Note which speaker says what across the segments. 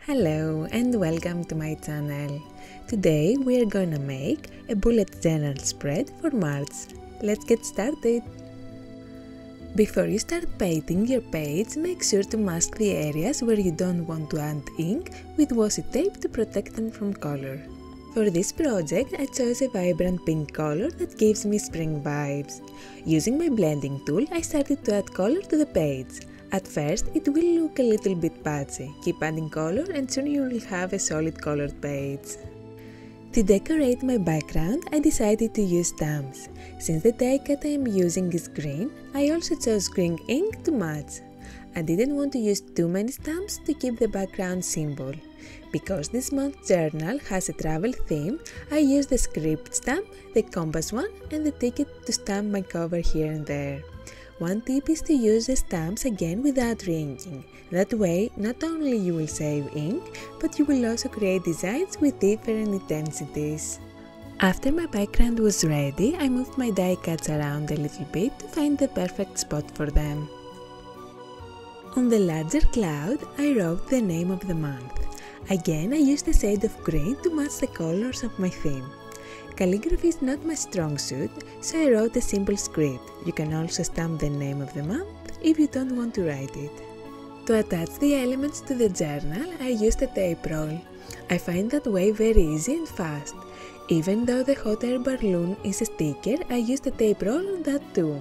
Speaker 1: Hello and welcome to my channel. Today we are gonna make a bullet journal spread for March. Let's get started. Before you start painting your page, make sure to mask the areas where you don't want to add ink with washi tape to protect them from color. For this project, I chose a vibrant pink color that gives me spring vibes. Using my blending tool, I started to add color to the page. At first, it will look a little bit patchy. Keep adding color and soon you will have a solid colored page. To decorate my background, I decided to use stamps. Since the die cut I am using is green, I also chose green ink to match. I didn't want to use too many stamps to keep the background simple. Because this month's journal has a travel theme, I used the script stamp, the compass one, and the ticket to stamp my cover here and there. One tip is to use the stamps again without re-inking. That way, not only you will save ink, but you will also create designs with different intensities. After my background was ready, I moved my die cuts around a little bit to find the perfect spot for them. On the larger cloud, I wrote the name of the month. Again, I used a shade of green to match the colors of my theme. Calligraphy is not my strong suit, so I wrote a simple script. You can also stamp the name of the month if you don't want to write it. To attach the elements to the journal, I used a tape roll. I find that way very easy and fast. Even though the hot air balloon is a sticker, I used a tape roll on that too.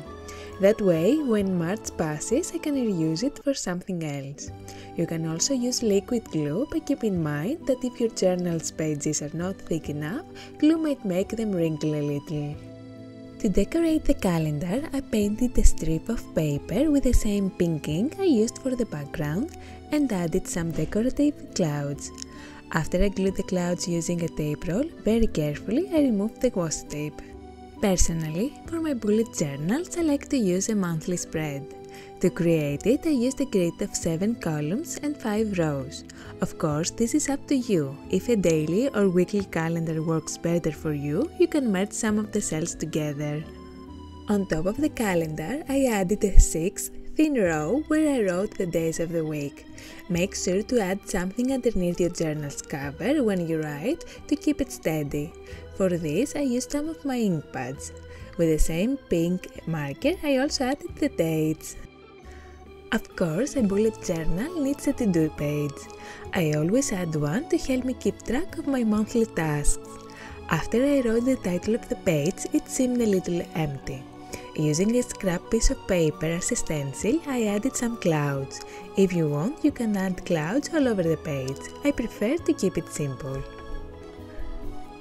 Speaker 1: That way, when March passes, I can reuse it for something else. You can also use liquid glue, but keep in mind that if your journal's pages are not thick enough, glue might make them wrinkle a little. To decorate the calendar, I painted a strip of paper with the same pink ink I used for the background and added some decorative clouds. After I glued the clouds using a tape roll, very carefully I removed the washi tape. Personally, for my bullet journals, I like to use a monthly spread. To create it, I used a grid of 7 columns and 5 rows. Of course, this is up to you. If a daily or weekly calendar works better for you, you can merge some of the cells together. On top of the calendar, I added a 6th thin row where I wrote the days of the week. Make sure to add something underneath your journal's cover when you write to keep it steady. For this, I used some of my ink pads. With the same pink marker, I also added the dates. Of course, a bullet journal needs a to-do page. I always add one to help me keep track of my monthly tasks. After I wrote the title of the page, it seemed a little empty. Using a scrap piece of paper as a stencil, I added some clouds. If you want, you can add clouds all over the page. I prefer to keep it simple.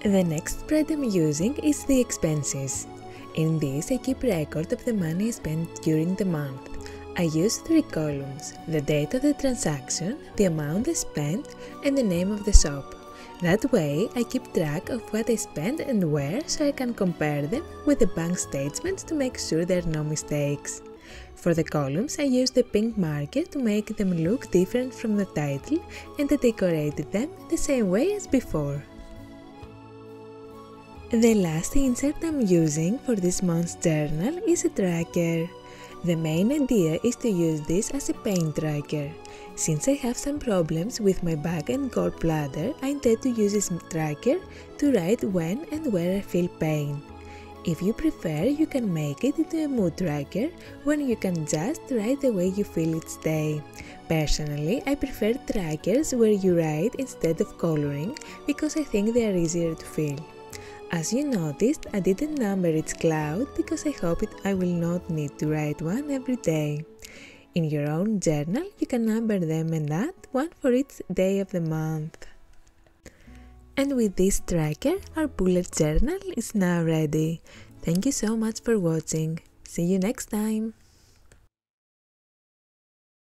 Speaker 1: The next spread I'm using is the expenses. In this, I keep record of the money spent during the month. I use 3 columns, the date of the transaction, the amount I spent, and the name of the shop. That way, I keep track of what I spent and where so I can compare them with the bank statements to make sure there are no mistakes. For the columns, I used the pink marker to make them look different from the title and I decorated them the same way as before. The last insert I'm using for this month's journal is a tracker. The main idea is to use this as a pain tracker. Since I have some problems with my back and gallbladder, I intend to use this tracker to write when and where I feel pain. If you prefer, you can make it into a mood tracker when you can just write the way you feel each day. Personally, I prefer trackers where you write instead of coloring because I think they are easier to feel. As you noticed, I didn't number each cloud because I hope I will not need to write one every day. In your own journal, you can number them and add one for each day of the month. And with this tracker, our bullet journal is now ready. Thank you so much for watching. See you next time!